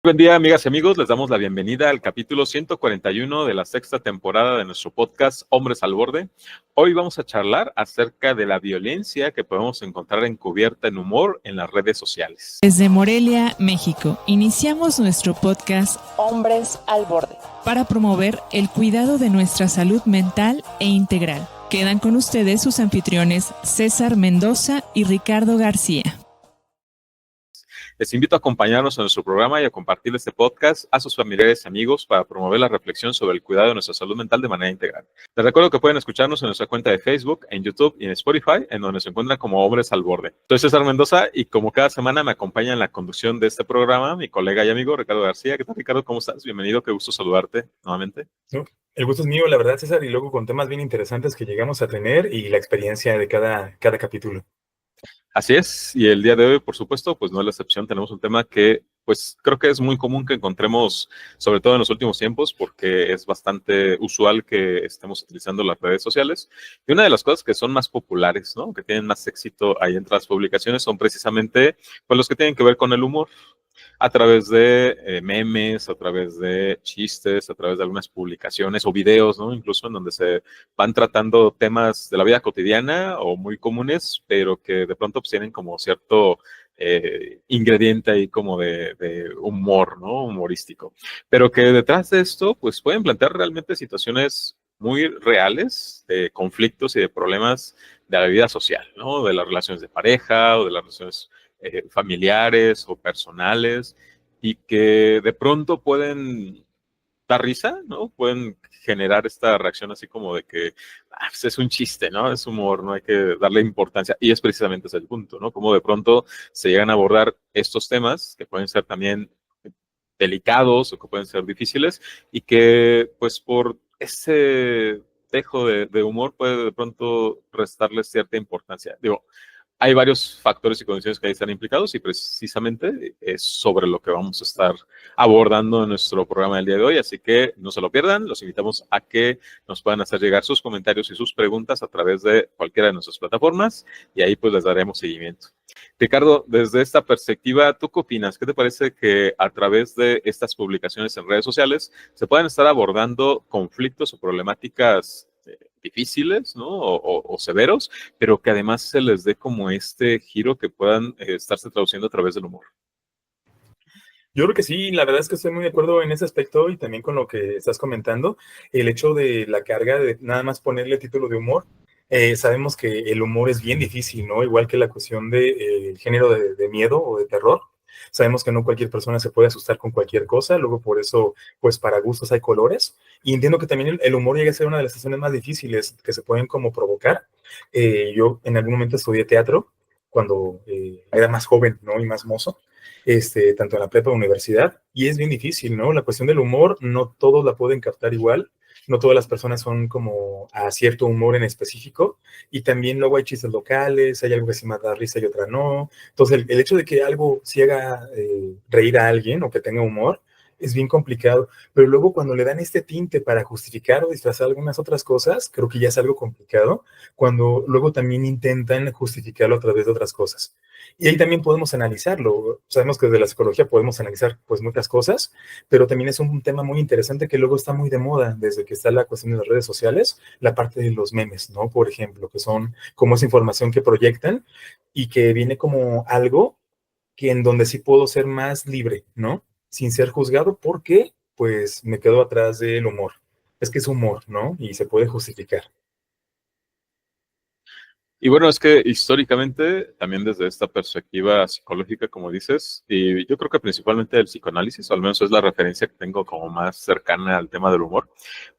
Buen día, amigas y amigos. Les damos la bienvenida al capítulo 141 de la sexta temporada de nuestro podcast Hombres al Borde. Hoy vamos a charlar acerca de la violencia que podemos encontrar encubierta en humor en las redes sociales. Desde Morelia, México, iniciamos nuestro podcast Hombres al Borde para promover el cuidado de nuestra salud mental e integral. Quedan con ustedes sus anfitriones César Mendoza y Ricardo García. Les invito a acompañarnos en nuestro programa y a compartir este podcast a sus familiares y amigos para promover la reflexión sobre el cuidado de nuestra salud mental de manera integral. Les recuerdo que pueden escucharnos en nuestra cuenta de Facebook, en YouTube y en Spotify, en donde se encuentran como Hombres al Borde. Soy César Mendoza y como cada semana me acompaña en la conducción de este programa mi colega y amigo Ricardo García. ¿Qué tal, Ricardo? ¿Cómo estás? Bienvenido, qué gusto saludarte nuevamente. El gusto es mío, la verdad, César, y luego con temas bien interesantes que llegamos a tener y la experiencia de cada capítulo. Así es, y el día de hoy, por supuesto, pues no es la excepción. Tenemos un tema que, pues, creo que es muy común que encontremos, sobre todo en los últimos tiempos, porque es bastante usual que estemos utilizando las redes sociales. Y una de las cosas que son más populares, ¿no?, que tienen más éxito ahí entre las publicaciones, son precisamente, pues, los que tienen que ver con el humor. A través de memes, a través de chistes, a través de algunas publicaciones o videos, ¿no? Incluso en donde se van tratando temas de la vida cotidiana o muy comunes, pero que de pronto pues, tienen como cierto ingrediente ahí como de humor, ¿no? Humorístico. Pero que detrás de esto, pues pueden plantear realmente situaciones muy reales de conflictos y de problemas de la vida social, ¿no? De las relaciones de pareja o de las relaciones familiares o personales, y que de pronto pueden dar risa, ¿no? Pueden generar esta reacción así como de que pues es un chiste, ¿no? Es humor, no hay que darle importancia. Y es precisamente ese el punto, ¿no? Como de pronto se llegan a abordar estos temas que pueden ser también delicados o que pueden ser difíciles y que pues por ese dejo de humor puede de pronto restarles cierta importancia. Digo, hay varios factores y condiciones que ahí están implicados y precisamente es sobre lo que vamos a estar abordando en nuestro programa del día de hoy, así que no se lo pierdan. Los invitamos a que nos puedan hacer llegar sus comentarios y sus preguntas a través de cualquiera de nuestras plataformas y ahí pues les daremos seguimiento. Ricardo, desde esta perspectiva, ¿tú qué opinas? ¿Qué te parece que a través de estas publicaciones en redes sociales se puedan estar abordando conflictos o problemáticas difíciles, ¿no? O severos, pero que además se les dé como este giro que puedan estarse traduciendo a través del humor? Yo creo que sí, la verdad es que estoy muy de acuerdo en ese aspecto y también con lo que estás comentando, el hecho de la carga de nada más ponerle título de humor. Sabemos que el humor es bien difícil, ¿no? Igual que la cuestión del género de miedo o de terror. Sabemos que no cualquier persona se puede asustar con cualquier cosa, luego por eso, pues para gustos hay colores. Y entiendo que también el humor llega a ser una de las situaciones más difíciles que se pueden como provocar. Yo en algún momento estudié teatro cuando era más joven, ¿no? Y más mozo, tanto en la prepa como en la universidad, y es bien difícil, ¿no? La cuestión del humor, no todos la pueden captar igual, no todas las personas son como a cierto humor en específico, y también luego hay chistes locales, hay algo que sí me da risa y otra no. Entonces, el hecho de que algo sí haga reír a alguien o que tenga humor es bien complicado, pero luego cuando le dan este tinte para justificar o disfrazar algunas otras cosas, creo que ya es algo complicado, cuando luego también intentan justificarlo a través de otras cosas. Y ahí también podemos analizarlo. Sabemos que desde la psicología podemos analizar pues muchas cosas, pero también es un tema muy interesante que luego está muy de moda desde que está la cuestión de las redes sociales, la parte de los memes, ¿no? Por ejemplo, que son como esa información que proyectan y que viene como algo que en donde sí puedo ser más libre, ¿no? Sin ser juzgado porque pues me quedo atrás del humor. Es que es humor, ¿no? Y se puede justificar. Y bueno, es que históricamente, también desde esta perspectiva psicológica, como dices, y yo creo que principalmente el psicoanálisis, o al menos es la referencia que tengo como más cercana al tema del humor,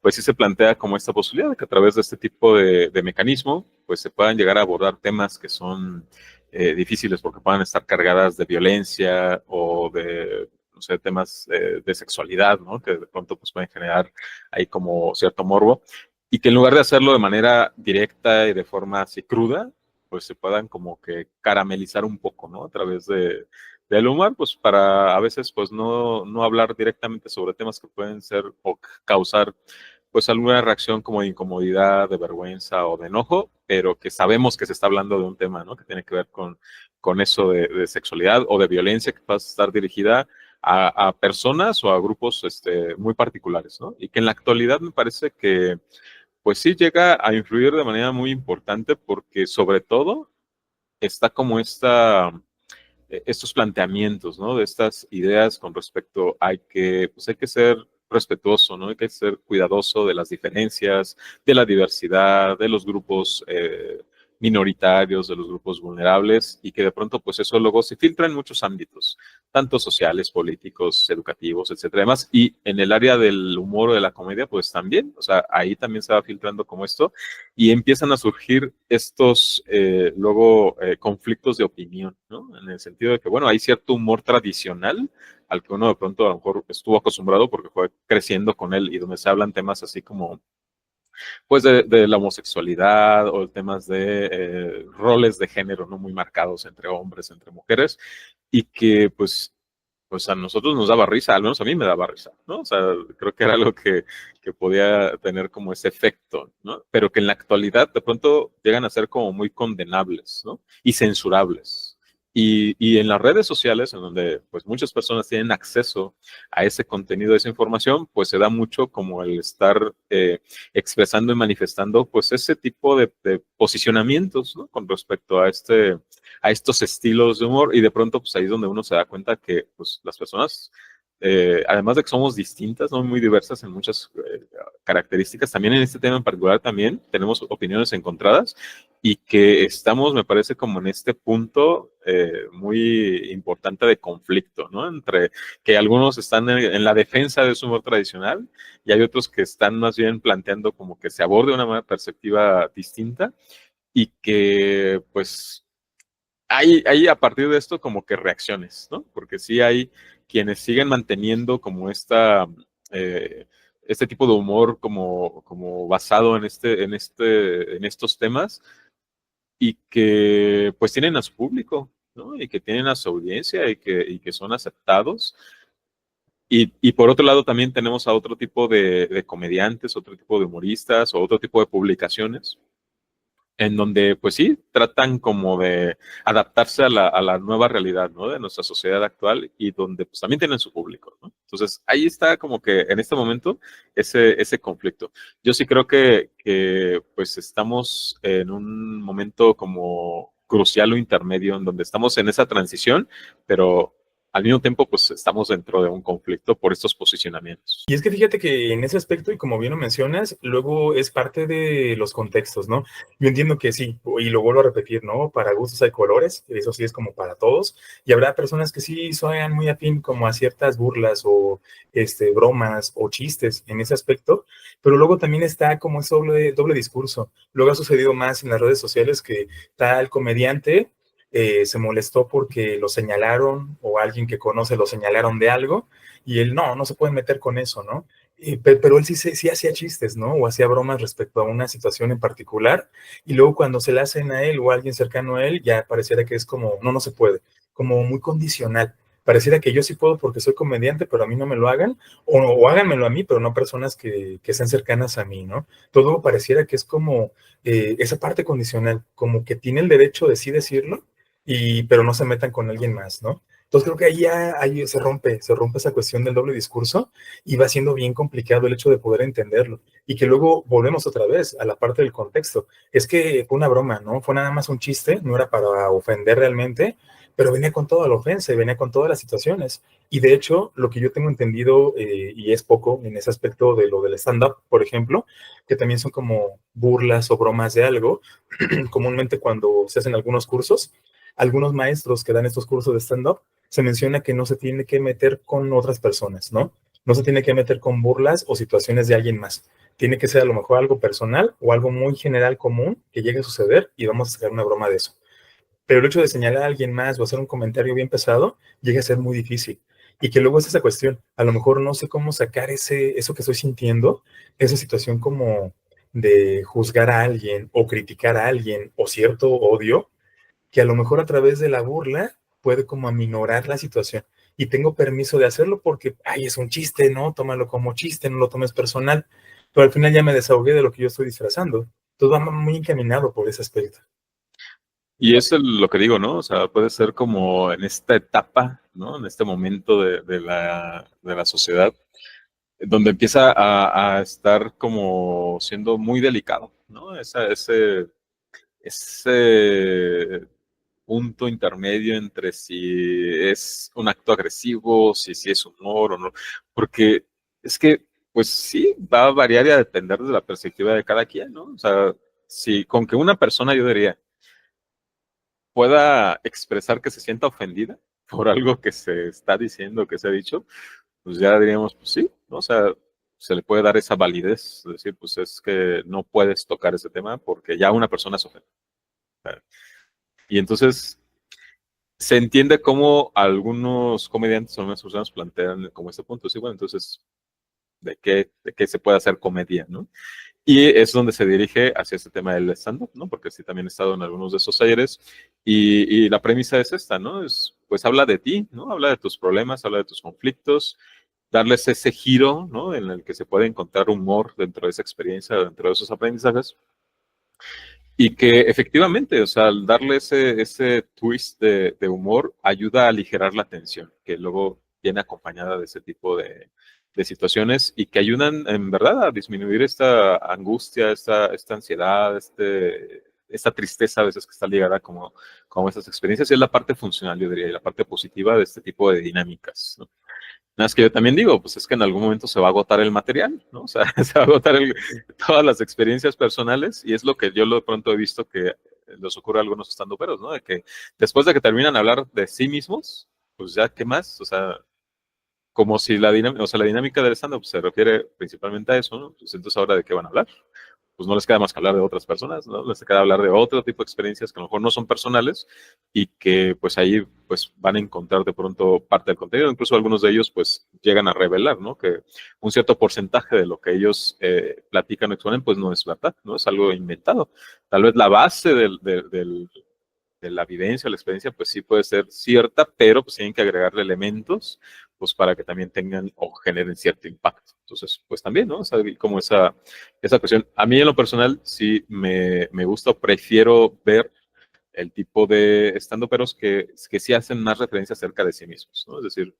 pues sí se plantea como esta posibilidad de que a través de este tipo de mecanismo, pues se puedan llegar a abordar temas que son difíciles porque puedan estar cargadas de violencia o de, no sé, temas de sexualidad, ¿no? Que de pronto pues pueden generar ahí como cierto morbo y que en lugar de hacerlo de manera directa y de forma así cruda, pues se puedan como que caramelizar un poco, ¿no? A través del humor, pues para a veces pues no hablar directamente sobre temas que pueden ser o causar pues alguna reacción como de incomodidad, de vergüenza o de enojo, pero que sabemos que se está hablando de un tema, ¿no? Que tiene que ver con eso de sexualidad o de violencia que va a estar dirigida a personas o a grupos muy particulares, ¿no? Y que en la actualidad me parece que, pues sí llega a influir de manera muy importante porque sobre todo está como estos planteamientos, ¿no? De estas ideas con respecto a que, pues hay que ser respetuoso, ¿no? Hay que ser cuidadoso de las diferencias, de la diversidad, de los grupos minoritarios, de los grupos vulnerables, y que de pronto, pues eso luego se filtra en muchos ámbitos, tanto sociales, políticos, educativos, etcétera, demás. Y en el área del humor o de la comedia, pues también, o sea, ahí también se va filtrando como esto, y empiezan a surgir estos luego conflictos de opinión, ¿no? En el sentido de que, bueno, hay cierto humor tradicional al que uno de pronto a lo mejor estuvo acostumbrado porque fue creciendo con él y donde se hablan temas así como, pues, de la homosexualidad o temas de roles de género, ¿no? Muy marcados entre hombres, entre mujeres, y que, pues a nosotros nos daba risa, al menos a mí me daba risa, ¿no? O sea, creo que era algo que podía tener como ese efecto, ¿no? Pero que en la actualidad de pronto llegan a ser como muy condenables, ¿no? Y censurables. Y en las redes sociales, en donde pues muchas personas tienen acceso a ese contenido, a esa información, pues se da mucho como el estar expresando y manifestando pues ese tipo de posicionamientos, ¿no? Con respecto a estos estilos de humor, y de pronto pues ahí es donde uno se da cuenta que pues las personas, además de que somos distintas, ¿no? Muy diversas en muchas características, también en este tema en particular también tenemos opiniones encontradas, y que estamos, me parece, como en este punto muy importante de conflicto, ¿no? Entre que algunos están en la defensa de su humor tradicional y hay otros que están más bien planteando como que se aborde una perspectiva distinta, y que pues hay a partir de esto como que reacciones, ¿no? Porque sí hay quienes siguen manteniendo como este tipo de humor como basado en estos temas, y que pues tienen a su público, ¿no? Y que tienen a su audiencia y que son aceptados. Y por otro lado también tenemos a otro tipo de comediantes, otro tipo de humoristas o otro tipo de publicaciones en donde, pues sí, tratan como de adaptarse a la nueva realidad, ¿no? De nuestra sociedad actual, y donde pues también tienen su público, ¿no? Entonces, ahí está como que en este momento ese conflicto. Yo sí creo que pues estamos en un momento como crucial o intermedio en donde estamos en esa transición, pero al mismo tiempo pues estamos dentro de un conflicto por estos posicionamientos. Y es que fíjate que en ese aspecto, y como bien lo mencionas, luego es parte de los contextos, ¿no? Yo entiendo que sí, y lo vuelvo a repetir, ¿no? Para gustos hay colores, eso sí es como para todos, y habrá personas que sí sean muy afín como a ciertas burlas o bromas o chistes en ese aspecto, pero luego también está como ese doble discurso. Luego ha sucedido más en las redes sociales que tal comediante se molestó porque lo señalaron o alguien que conoce lo señalaron de algo, y él no se puede meter con eso, ¿no? Pero él sí hacía chistes, ¿no? O hacía bromas respecto a una situación en particular, y luego cuando se la hacen a él o a alguien cercano a él, ya pareciera que es como, no se puede, como muy condicional. Pareciera que yo sí puedo porque soy comediante, pero a mí no me lo hagan, o háganmelo a mí, pero no personas que sean cercanas a mí, ¿no? Todo pareciera que es como esa parte condicional, como que tiene el derecho de sí decirlo, pero no se metan con alguien más, ¿no? Entonces creo que ahí se rompe esa cuestión del doble discurso, y va siendo bien complicado el hecho de poder entenderlo. Y que luego volvemos otra vez a la parte del contexto. Es que fue una broma, ¿no? Fue nada más un chiste, no era para ofender realmente, pero venía con toda la ofensa y venía con todas las situaciones. Y de hecho, lo que yo tengo entendido, y es poco en ese aspecto de lo del stand-up, por ejemplo, que también son como burlas o bromas de algo, comúnmente cuando se hacen algunos cursos, algunos maestros que dan estos cursos de stand-up, se menciona que no se tiene que meter con otras personas, ¿no? No se tiene que meter con burlas o situaciones de alguien más. Tiene que ser a lo mejor algo personal o algo muy general común que llegue a suceder, y vamos a sacar una broma de eso. Pero el hecho de señalar a alguien más o hacer un comentario bien pesado llega a ser muy difícil. Y que luego es esa cuestión. A lo mejor no sé cómo sacar eso que estoy sintiendo, esa situación como de juzgar a alguien o criticar a alguien o cierto odio, que a lo mejor a través de la burla puede como aminorar la situación. Y tengo permiso de hacerlo porque, ay, es un chiste, ¿no? Tómalo como chiste, no lo tomes personal. Pero al final ya me desahogué de lo que yo estoy disfrazando. Todo va muy encaminado por ese aspecto. Y es lo que digo, ¿no? O sea, puede ser como en esta etapa ¿no? En este momento de la sociedad, donde empieza a estar como siendo muy delicado, ¿no? Ese punto intermedio entre si es un acto agresivo, si es humor o no, porque es que, pues sí, va a variar y a depender de la perspectiva de cada quien, ¿no? O sea, si con que una persona, yo diría, pueda expresar que se sienta ofendida por algo que se está diciendo, que se ha dicho, pues ya diríamos, pues sí, ¿no? O sea, se le puede dar esa validez, es decir, pues es que no puedes tocar ese tema porque ya una persona se ofende. Y entonces se entiende cómo algunos comediantes o algunas personas plantean como este punto, sí, bueno, entonces, de qué se puede hacer comedia, ¿no? Y es donde se dirige hacia este tema del stand-up, ¿no? Porque sí, también he estado en algunos de esos talleres y la premisa es esta, ¿no? Es, pues habla de ti, ¿no? Habla de tus problemas, habla de tus conflictos, darles ese giro, ¿no? En el que se puede encontrar humor dentro de esa experiencia, dentro de esos aprendizajes. Y que efectivamente, o sea, al darle ese twist de humor, ayuda a aligerar la tensión, que luego viene acompañada de ese tipo de situaciones y que ayudan en verdad a disminuir esta angustia, esta ansiedad, esta tristeza a veces que está ligada como esas experiencias. Y es la parte funcional, yo diría, y la parte positiva de este tipo de dinámicas, ¿no? Nada más que yo también digo, pues es que en algún momento se va a agotar el material, ¿no? O sea, se va a agotar todas las experiencias personales y es lo que yo de pronto he visto que les ocurre a algunos estandoperos, ¿no? De que después de que terminan de hablar de sí mismos, pues ya, ¿qué más? O sea, como si la dinámica del stand-up se refiere principalmente a eso, ¿no? Pues entonces ahora de qué van a hablar, pues no les queda más que hablar de otras personas, ¿no? Les queda hablar de otro tipo de experiencias que a lo mejor no son personales y que pues ahí pues van a encontrar de pronto parte del contenido, incluso algunos de ellos pues llegan a revelar, ¿no? Que un cierto porcentaje de lo que ellos platican o exponen pues no es verdad, ¿no? Es algo inventado. Tal vez la base de la vivencia o la experiencia, pues sí puede ser cierta, pero pues tienen que agregarle elementos, pues para que también tengan o generen cierto impacto. Entonces, pues también, ¿no? O sea, como esa cuestión. A mí en lo personal sí me gusta, prefiero ver el tipo de estandoperos que sí hacen más referencia acerca de sí mismos, ¿no? Es decir,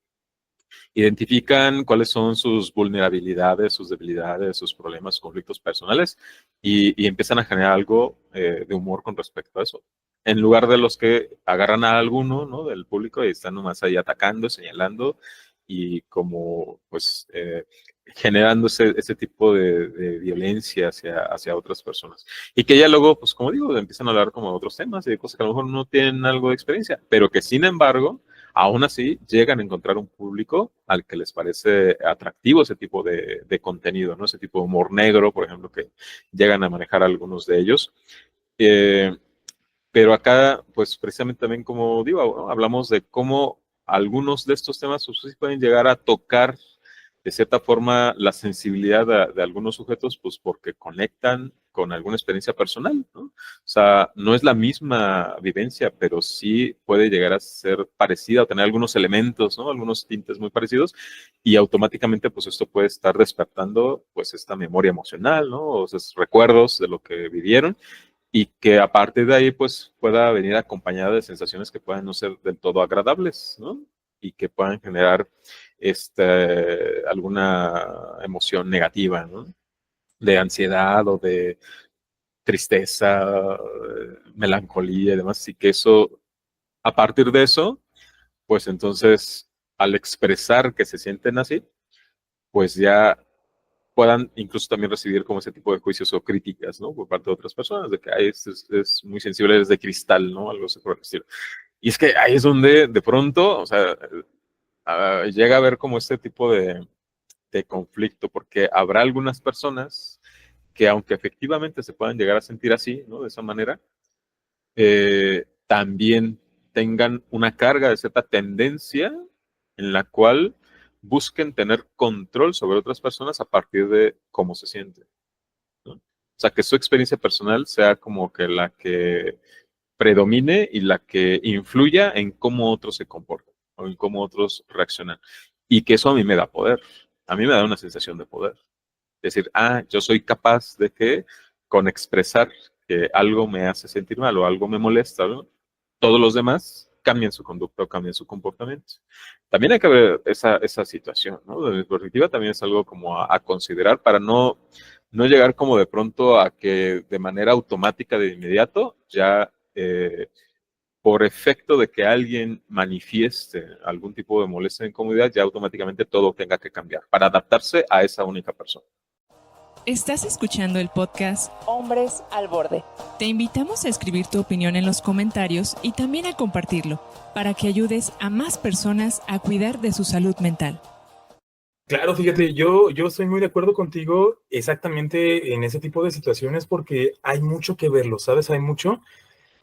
identifican cuáles son sus vulnerabilidades, sus debilidades, sus problemas, conflictos personales y empiezan a generar algo de humor con respecto a eso. En lugar de los que agarran a alguno, ¿no? Del público y están nomás ahí atacando, señalando y como pues generando ese tipo de violencia hacia otras personas. Y que ya luego, pues como digo, empiezan a hablar como de otros temas y de cosas que a lo mejor no tienen algo de experiencia, pero que sin embargo aún así llegan a encontrar un público al que les parece atractivo ese tipo de contenido, ¿no? Ese tipo de humor negro, por ejemplo, que llegan a manejar algunos de ellos. Eh, pero acá, pues precisamente también, como digo, ¿no? Hablamos de cómo algunos de estos temas pues, sí pueden llegar a tocar de cierta forma la sensibilidad de algunos sujetos, pues porque conectan con alguna experiencia personal, ¿no? O sea, no es la misma vivencia, pero sí puede llegar a ser parecida o tener algunos elementos, ¿no? Algunos tintes muy parecidos y automáticamente pues esto puede estar despertando pues esta memoria emocional, ¿no? O esos recuerdos de lo que vivieron y que a partir de ahí pues pueda venir acompañada de sensaciones que puedan no ser del todo agradables, ¿no? Y que puedan generar alguna emoción negativa, ¿no? De ansiedad o de tristeza, melancolía y demás, y que eso, a partir de eso, pues entonces, al expresar que se sienten así, pues ya puedan incluso también recibir como ese tipo de juicios o críticas, ¿no? Por parte de otras personas, de que es muy sensible, es de cristal, ¿no? Algo así por el estilo. Y es que ahí es donde de pronto, o sea, llega a haber como este tipo de conflicto, porque habrá algunas personas que aunque efectivamente se puedan llegar a sentir así, ¿no? De esa manera, también tengan una carga de cierta tendencia en la cual busquen tener control sobre otras personas a partir de cómo se sienten, ¿no? O sea, que su experiencia personal sea como que la que predomine y la que influya en cómo otros se comportan o en cómo otros reaccionan. Y que eso a mí me da poder. A mí me da una sensación de poder. Decir, yo soy capaz de que con expresar que algo me hace sentir mal o algo me molesta, ¿no? Todos los demás cambien su conducta o cambien su comportamiento. También hay que ver esa situación, ¿no? De mi perspectiva también es algo como a considerar para no llegar como de pronto a que de manera automática de inmediato ya por efecto de que alguien manifieste algún tipo de molestia o incomodidad, ya automáticamente todo tenga que cambiar para adaptarse a esa única persona. Estás escuchando el podcast Hombres al Borde. Te invitamos a escribir tu opinión en los comentarios y también a compartirlo para que ayudes a más personas a cuidar de su salud mental. Claro, fíjate, yo estoy muy de acuerdo contigo exactamente en ese tipo de situaciones porque hay mucho que verlo, ¿sabes? Hay mucho.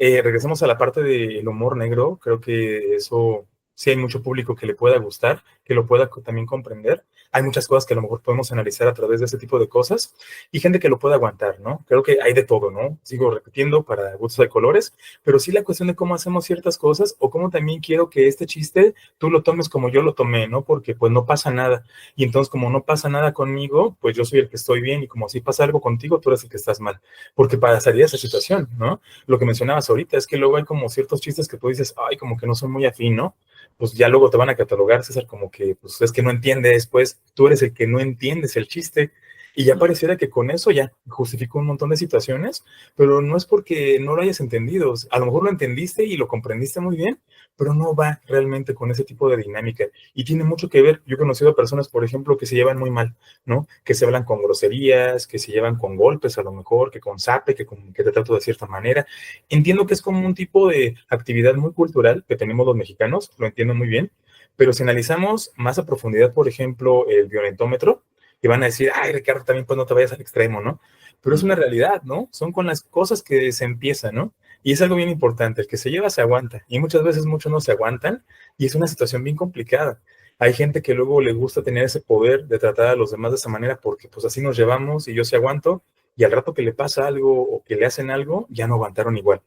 Regresemos a la parte del humor negro. Creo que eso sí hay mucho público que le pueda gustar, que lo pueda también comprender. Hay muchas cosas que a lo mejor podemos analizar a través de ese tipo de cosas y gente que lo pueda aguantar, ¿no? Creo que hay de todo, ¿no? Sigo repitiendo, para gustos de colores, pero sí la cuestión de cómo hacemos ciertas cosas o cómo también quiero que este chiste tú lo tomes como yo lo tomé, ¿no? Porque pues no pasa nada. Y entonces como no pasa nada conmigo, pues yo soy el que estoy bien y como si pasa algo contigo, tú eres el que estás mal. Porque pasaría esa situación, ¿no? Lo que mencionabas ahorita es que luego hay como ciertos chistes que tú dices, ay, como que no son muy afín, ¿no? Pues ya luego te van a catalogar, César, como que, pues es que no entiendes, pues tú eres el que no entiendes el chiste. Y ya pareciera que con eso ya justificó un montón de situaciones, pero no es porque no lo hayas entendido. A lo mejor lo entendiste y lo comprendiste muy bien, pero no va realmente con ese tipo de dinámica. Y tiene mucho que ver. Yo he conocido a personas, por ejemplo, que se llevan muy mal, ¿no? Que se hablan con groserías, que se llevan con golpes a lo mejor, que con zape, que te trato de cierta manera. Entiendo que es como un tipo de actividad muy cultural que tenemos los mexicanos, lo entiendo muy bien, pero si analizamos más a profundidad, por ejemplo, el violentómetro, y van a decir, ay, Ricardo, también pues no te vayas al extremo, ¿no? Pero es una realidad, ¿no? Son con las cosas que se empiezan, ¿no? Y es algo bien importante, el que se lleva se aguanta, y muchas veces muchos no se aguantan, y es una situación bien complicada. Hay gente que luego le gusta tener ese poder de tratar a los demás de esa manera porque pues así nos llevamos y yo sí aguanto, y al rato que le pasa algo o que le hacen algo, ya no aguantaron igual.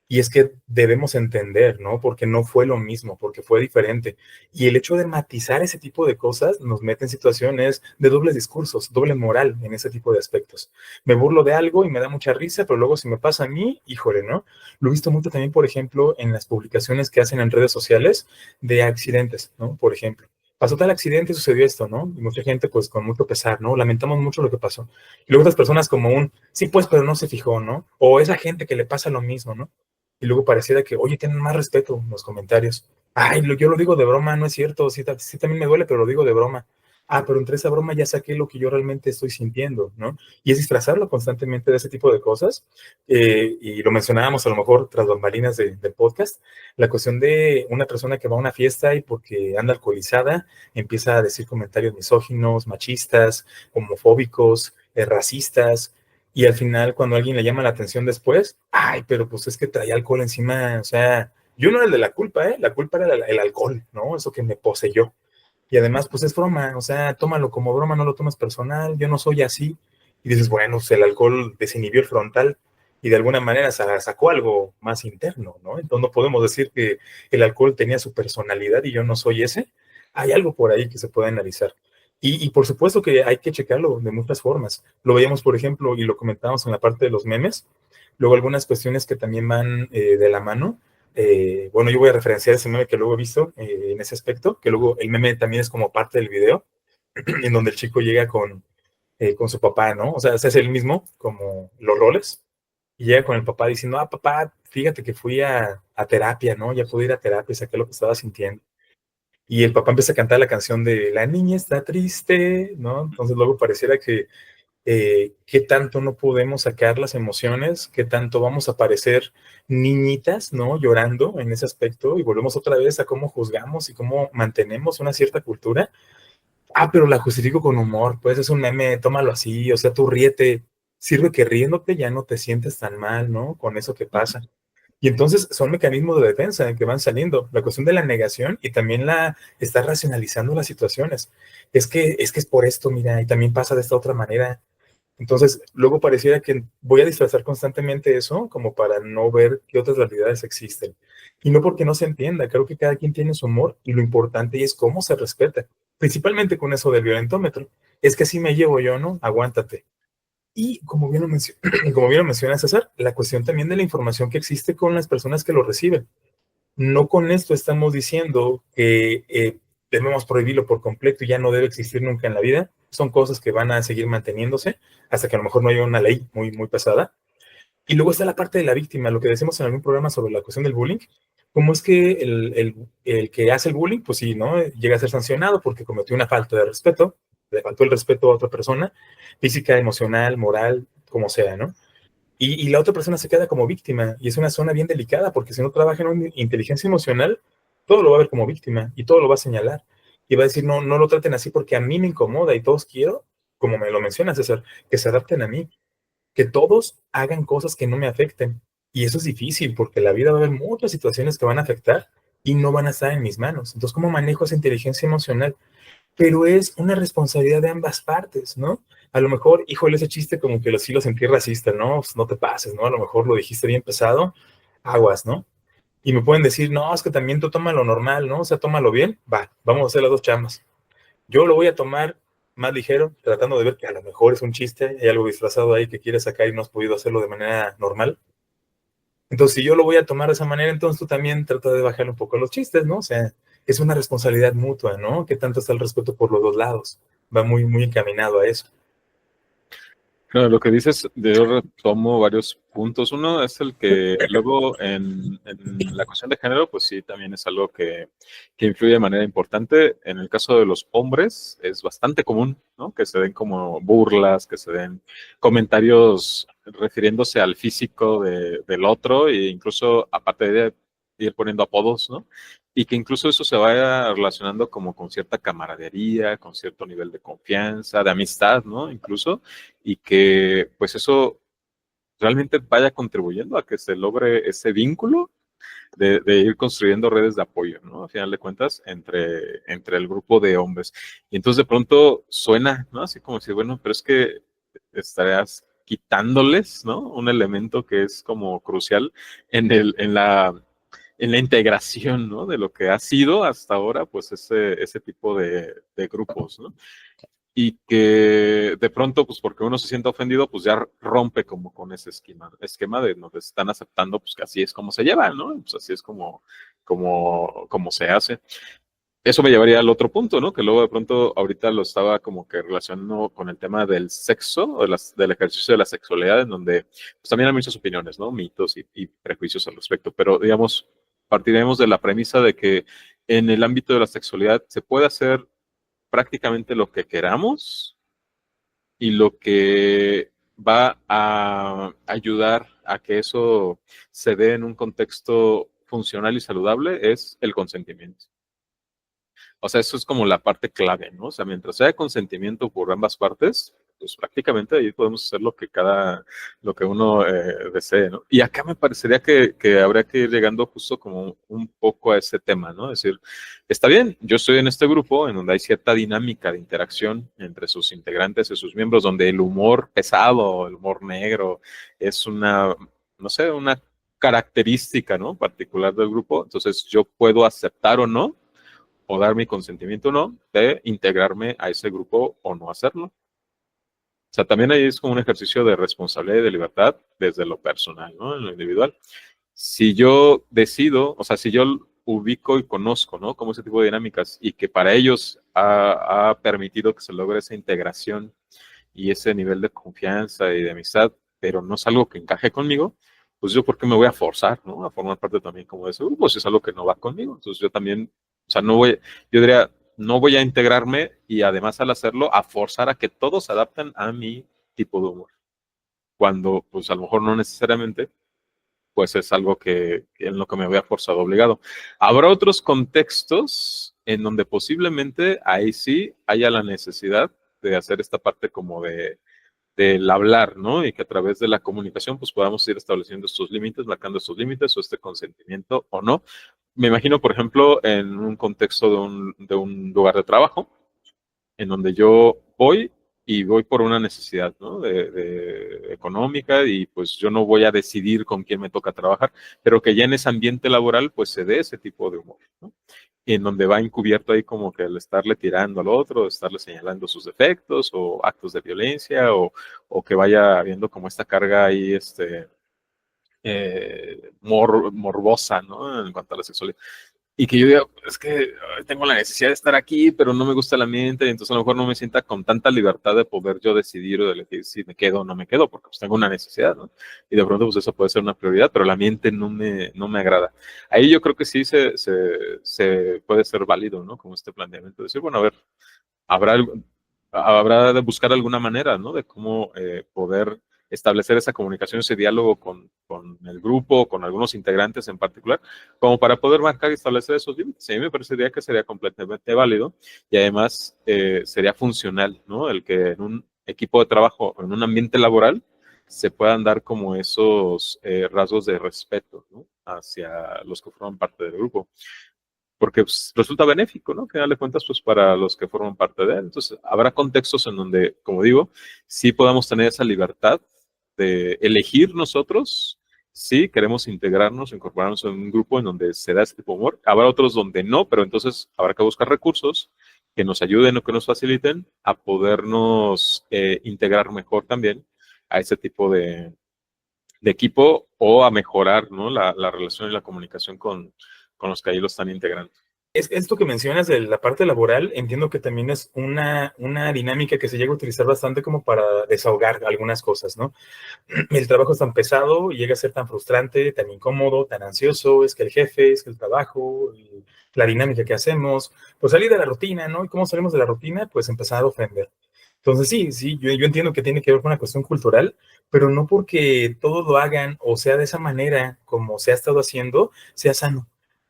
Y es que debemos entender, ¿no? Porque no fue lo mismo, porque fue diferente. Y el hecho de matizar ese tipo de cosas nos mete en situaciones de dobles discursos, doble moral en ese tipo de aspectos. Me burlo de algo y me da mucha risa, pero luego si me pasa a mí, híjole, ¿no? Lo he visto mucho también, por ejemplo, en las publicaciones que hacen en redes sociales de accidentes, ¿no? Por ejemplo. Pasó tal accidente y sucedió esto, ¿no? Y mucha gente, pues, con mucho pesar, ¿no? Lamentamos mucho lo que pasó. Y luego otras personas como sí, pues, pero no se fijó, ¿no? O esa gente que le pasa lo mismo, ¿no? Y luego pareciera que, oye, tienen más respeto en los comentarios. Ay, yo lo digo de broma, no es cierto, sí, sí también me duele, pero lo digo de broma. Ah, pero entre esa broma ya saqué lo que yo realmente estoy sintiendo, ¿no? Y es disfrazarlo constantemente de ese tipo de cosas. Y lo mencionábamos a lo mejor tras bambalinas del podcast, la cuestión de una persona que va a una fiesta y porque anda alcoholizada empieza a decir comentarios misóginos, machistas, homofóbicos, racistas, y al final, cuando alguien le llama la atención después, ay, pero pues es que traía alcohol encima, o sea, yo no era el de la culpa, ¿eh? La culpa era el alcohol, ¿no? Eso que me poseyó. Y además, pues es broma, o sea, tómalo como broma, no lo tomas personal, yo no soy así. Y dices, bueno, pues el alcohol desinhibió el frontal y de alguna manera sacó algo más interno, ¿no? Entonces no podemos decir que el alcohol tenía su personalidad y yo no soy ese. Hay algo por ahí que se puede analizar. Y por supuesto que hay que checarlo de muchas formas. Lo veíamos, por ejemplo, y lo comentamos en la parte de los memes. Luego algunas cuestiones que también van de la mano. Bueno, yo voy a referenciar ese meme que luego he visto en ese aspecto, que luego el meme también es como parte del video, en donde el chico llega con su papá, ¿no? O sea, se hace el mismo, como los roles, y llega con el papá diciendo, ah, papá, fíjate que fui a terapia, ¿no? Ya pude ir a terapia, saqué lo que estaba sintiendo. Y el papá empieza a cantar la canción de La niña está triste, ¿no? Entonces luego pareciera que qué tanto no podemos sacar las emociones, qué tanto vamos a parecer niñitas, ¿no? Llorando en ese aspecto y volvemos otra vez a cómo juzgamos y cómo mantenemos una cierta cultura. Ah, pero la justifico con humor, pues es un meme, tómalo así, o sea, tú ríete, sirve que riéndote ya no te sientes tan mal, ¿no? Con eso que pasa. Y entonces son mecanismos de defensa que van saliendo. La cuestión de la negación y también estar racionalizando las situaciones. Es que es por esto, mira, y también pasa de esta otra manera. Entonces, luego pareciera que voy a disfrazar constantemente eso como para no ver qué otras realidades existen. Y no porque no se entienda, creo que cada quien tiene su humor y lo importante es cómo se respeta. Principalmente con eso del violentómetro. Es que así me llevo yo, ¿no? Aguántate. Y como bien como bien lo menciona César, la cuestión también de la información que existe con las personas que lo reciben. No con esto estamos diciendo que debemos prohibirlo por completo y ya no debe existir nunca en la vida. Son cosas que van a seguir manteniéndose hasta que a lo mejor no haya una ley muy, muy pesada. Y luego está la parte de la víctima, lo que decimos en algún programa sobre la cuestión del bullying. ¿Cómo es que el que hace el bullying, pues sí, ¿no? Llega a ser sancionado porque cometió una falta de respeto, le faltó el respeto a otra persona, física, emocional, moral, como sea, ¿no? Y la otra persona se queda como víctima y es una zona bien delicada porque si no trabaja en una inteligencia emocional, todo lo va a ver como víctima y todo lo va a señalar. Y va a decir, no, no lo traten así porque a mí me incomoda y todos quiero, como me lo menciona César, que se adapten a mí, que todos hagan cosas que no me afecten. Y eso es difícil porque la vida va a haber muchas situaciones que van a afectar y no van a estar en mis manos. Entonces, ¿cómo manejo esa inteligencia emocional? Pero es una responsabilidad de ambas partes, ¿no? A lo mejor, híjole, ese chiste como que sí lo sentí racista, ¿no? Pues no te pases, ¿no? A lo mejor lo dijiste bien pesado, aguas, ¿no? Y me pueden decir, no, es que también tú toma lo normal, ¿no? O sea, tómalo bien, va, vamos a hacer las dos chambas. Yo lo voy a tomar más ligero, tratando de ver que a lo mejor es un chiste, hay algo disfrazado ahí que quieres sacar y no has podido hacerlo de manera normal. Entonces, si yo lo voy a tomar de esa manera, entonces tú también trata de bajar un poco los chistes, ¿no? O sea, es una responsabilidad mutua, ¿no? Que tanto está el respeto por los dos lados. Va muy, muy encaminado a eso. Claro, lo que dices, yo retomo varios puntos. Uno es el que luego en la cuestión de género, pues sí, también es algo que influye de manera importante. En el caso de los hombres, es bastante común, ¿no? Que se den como burlas, que se den comentarios refiriéndose al físico del otro e incluso, aparte de ir poniendo apodos, ¿no? Y que incluso eso se vaya relacionando como con cierta camaradería, con cierto nivel de confianza, de amistad, ¿no? Incluso, y que pues eso realmente vaya contribuyendo a que se logre ese vínculo de ir construyendo redes de apoyo, ¿no? A final de cuentas, entre el grupo de hombres. Y entonces de pronto suena, ¿no? Así como si, bueno, pero es que estarías quitándoles, ¿no? Un elemento que es como crucial en la integración, ¿no? De lo que ha sido hasta ahora, pues ese tipo de grupos, ¿no? Y que de pronto, pues porque uno se siente ofendido, pues ya rompe como con ese esquema de nos están aceptando, pues que así es como se lleva, ¿no? Pues así es como se hace. Eso me llevaría al otro punto, ¿no? Que luego de pronto ahorita lo estaba como que relacionando con el tema del sexo, o del ejercicio de la sexualidad, en donde pues también hay muchas opiniones, ¿no? Mitos y prejuicios al respecto. Pero digamos, partiremos de la premisa de que en el ámbito de la sexualidad se puede hacer prácticamente lo que queramos y lo que va a ayudar a que eso se dé en un contexto funcional y saludable es el consentimiento. O sea, eso es como la parte clave, ¿no? O sea, mientras haya consentimiento por ambas partes, pues prácticamente ahí podemos hacer lo que uno desee, ¿no? Y acá me parecería que habría que ir llegando justo como un poco a ese tema, ¿no? Es decir, está bien, yo estoy en este grupo en donde hay cierta dinámica de interacción entre sus integrantes y sus miembros, donde el humor pesado, el humor negro, es no sé, una característica, ¿no? Particular del grupo. Entonces, yo puedo aceptar o no o dar mi consentimiento o no de integrarme a ese grupo o no hacerlo. O sea, también ahí es como un ejercicio de responsabilidad y de libertad desde lo personal, ¿no? En lo individual. Si yo decido, o sea, si yo ubico y conozco, ¿no? Como ese tipo de dinámicas y que para ellos ha permitido que se logre esa integración y ese nivel de confianza y de amistad, pero no es algo que encaje conmigo, pues yo por qué me voy a forzar, ¿no? A formar parte también como de ese grupo, si es algo que no va conmigo. Entonces yo también, o sea, yo diría, no voy a integrarme y además al hacerlo, a forzar a que todos se adapten a mi tipo de humor. Cuando, pues a lo mejor no necesariamente, pues es algo en lo que me voy a forzar obligado. Habrá otros contextos en donde posiblemente ahí sí haya la necesidad de hacer esta parte como del hablar, ¿no? Y que a través de la comunicación pues podamos ir estableciendo estos límites, marcando estos límites o este consentimiento o no. Me imagino, por ejemplo, en un contexto de un lugar de trabajo, en donde yo voy por una necesidad, ¿no? Económica y pues yo no voy a decidir con quién me toca trabajar, pero que ya en ese ambiente laboral pues se dé ese tipo de humor, ¿no? En donde va encubierto ahí como que el estarle tirando al otro, estarle señalando sus defectos o actos de violencia o que vaya habiendo como esta carga ahí morbosa, ¿no? En cuanto a la sexualidad. Y que yo diga, es que tengo la necesidad de estar aquí, pero no me gusta el ambiente, y entonces a lo mejor no me sienta con tanta libertad de poder yo decidir o de elegir si me quedo o no me quedo, porque pues tengo una necesidad, ¿no? Y de pronto pues eso puede ser una prioridad, pero el ambiente no me agrada. Ahí yo creo que sí se puede ser válido, ¿no? Como este planteamiento, decir, bueno, a ver, habrá, habrá de buscar alguna manera, ¿no? De cómo poder establecer esa comunicación, ese diálogo con el grupo, con algunos integrantes en particular, como para poder marcar y establecer esos límites. A mí me parecería que sería completamente válido y además sería funcional, ¿no? El que en un equipo de trabajo, en un ambiente laboral, se puedan dar como esos rasgos de respeto, ¿no? Hacia los que forman parte del grupo, porque pues, resulta benéfico, ¿no? Al final de cuentas, pues para los que forman parte de él. Entonces, habrá contextos en donde, como digo, sí podamos tener esa libertad de elegir nosotros si queremos integrarnos, incorporarnos en un grupo en donde se da este tipo de humor. Habrá otros donde no, pero entonces habrá que buscar recursos que nos ayuden o que nos faciliten a podernos integrar mejor también a ese tipo de equipo o a mejorar, ¿no? La relación y la comunicación con los que ahí lo están integrando. Esto que mencionas de la parte laboral, entiendo que también es una dinámica que se llega a utilizar bastante como para desahogar algunas cosas, ¿no? El trabajo es tan pesado, llega a ser tan frustrante, tan incómodo, tan ansioso, es que el jefe, es que el trabajo, la dinámica que hacemos, pues salir de la rutina, ¿no? ¿Y cómo salimos de la rutina? Pues empezar a ofender. Entonces sí, yo entiendo que tiene que ver con una cuestión cultural, pero no porque todos lo hagan o sea de esa manera como se ha estado haciendo, sea sano,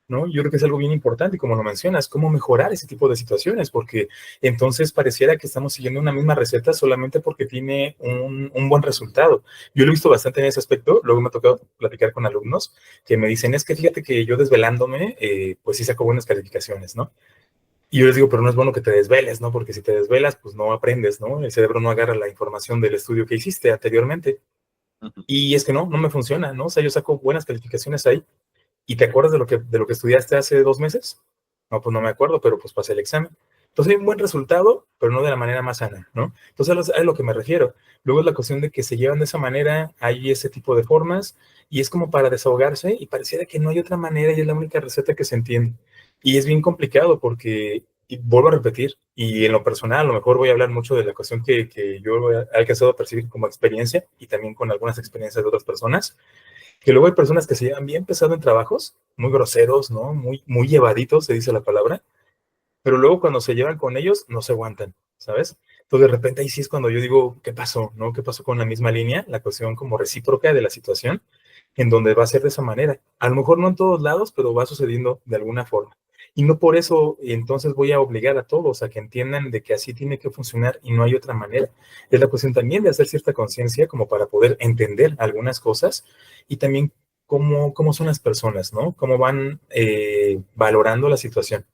¿no? Yo creo que es algo bien importante, como lo mencionas, cómo mejorar ese tipo de situaciones, porque entonces pareciera que estamos siguiendo una misma receta solamente porque tiene un buen resultado. Yo lo he visto bastante en ese aspecto, luego me ha tocado platicar con alumnos que me dicen, es que fíjate que yo desvelándome, pues sí saco buenas calificaciones, ¿no? Y yo les digo, pero no es bueno que te desveles, ¿no? Porque si te desvelas, pues no aprendes, ¿no? El cerebro no agarra la información del estudio que hiciste anteriormente. Uh-huh. Y es que no me funciona, ¿no? O sea, yo saco buenas calificaciones ahí. ¿Y te acuerdas de lo que estudiaste hace 2 meses? No, pues no me acuerdo, pero pues pasé el examen. Entonces hay un buen resultado, pero no de la manera más sana, ¿no? Entonces a lo que me refiero. Luego es la cuestión de que se llevan de esa manera, hay ese tipo de formas, y es como para desahogarse, y pareciera que no hay otra manera, y es la única receta que se entiende. Y es bien complicado porque, y vuelvo a repetir, y en lo personal, a lo mejor voy a hablar mucho de la cuestión que yo he alcanzado a percibir como experiencia, y también con algunas experiencias de otras personas, que luego hay personas que se llevan bien pesado en trabajos, muy groseros, ¿no? Muy llevaditos, se dice la palabra, pero luego cuando se llevan con ellos, no se aguantan, ¿sabes? Entonces de repente ahí sí es cuando yo digo, ¿qué pasó? ¿No? ¿Qué pasó con la misma línea? La cuestión como recíproca de la situación, en donde va a ser de esa manera. A lo mejor no en todos lados, pero va sucediendo de alguna forma. Y no por eso entonces voy a obligar a todos a que entiendan de que así tiene que funcionar y no hay otra manera. Es la cuestión también de hacer cierta conciencia como para poder entender algunas cosas y también cómo son las personas, ¿no? Cómo van valorando la situación.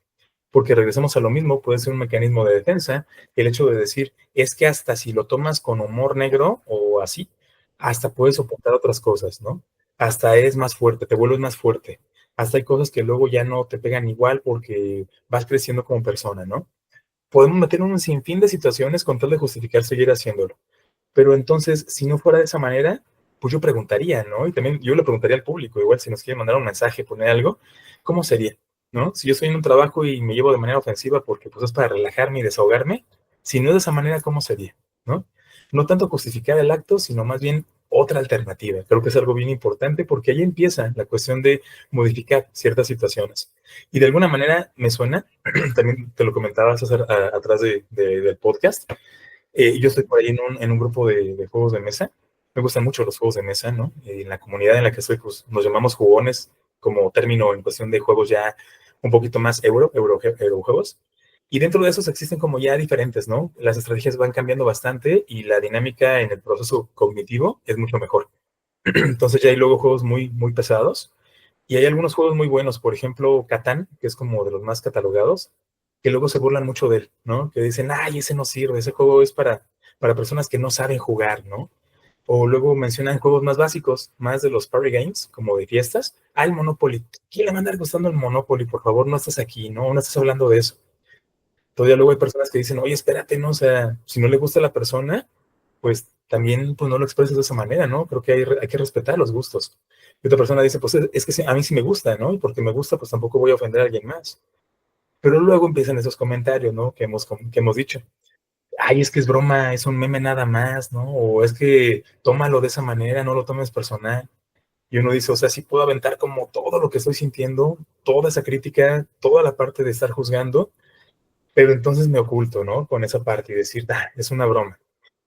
Porque regresamos a lo mismo, puede ser un mecanismo de defensa, el hecho de decir, es que hasta si lo tomas con humor negro o así, hasta puedes soportar otras cosas, ¿no? Hasta eres más fuerte, te vuelves más fuerte. Hasta hay cosas que luego ya no te pegan igual porque vas creciendo como persona, ¿no? Podemos meter un sinfín de situaciones con tal de justificar seguir haciéndolo. Pero entonces, si no fuera de esa manera, pues yo preguntaría, ¿no? Y también yo le preguntaría al público, igual si nos quiere mandar un mensaje, poner algo, ¿cómo sería? ¿No? Si yo estoy en un trabajo y me llevo de manera ofensiva porque pues es para relajarme y desahogarme, si no es de esa manera, ¿cómo sería? ¿No? No tanto justificar el acto, sino más bien otra alternativa. Creo que es algo bien importante porque ahí empieza la cuestión de modificar ciertas situaciones. Y de alguna manera me suena, también te lo comentaba César atrás del podcast, yo estoy por ahí en un grupo de juegos de mesa. Me gustan mucho los juegos de mesa, ¿no? En la comunidad en la que estoy, pues nos llamamos jugones como término en cuestión de juegos ya un poquito más eurojuegos. Y dentro de esos existen como ya diferentes, ¿no? Las estrategias van cambiando bastante y la dinámica en el proceso cognitivo es mucho mejor. Entonces ya hay luego juegos muy pesados y hay algunos juegos muy buenos, por ejemplo, Catán, que es como de los más catalogados, que luego se burlan mucho de él, ¿no? Que dicen, ay, ese no sirve, ese juego es para personas que no saben jugar, ¿no? O luego mencionan juegos más básicos, más de los party games, como de fiestas. Ah, el Monopoly. ¿Quién le va a andar gustando el Monopoly? Por favor, no estás aquí, ¿no? No estás hablando de eso. Todavía luego hay personas que dicen, oye, espérate, ¿no? O sea, si no le gusta a la persona, pues también pues no lo expreses de esa manera, ¿no? Creo que hay que respetar los gustos. Y otra persona dice, pues es que sí, a mí sí me gusta, ¿no? Y porque me gusta, pues tampoco voy a ofender a alguien más. Pero luego empiezan esos comentarios, ¿no? Que hemos dicho. Ay, es que es broma, es un meme nada más, ¿no? O es que tómalo de esa manera, no lo tomes personal. Y uno dice, o sea, sí puedo aventar como todo lo que estoy sintiendo, toda esa crítica, toda la parte de estar juzgando, pero entonces me oculto, ¿no? Con esa parte y decir, ah, es una broma.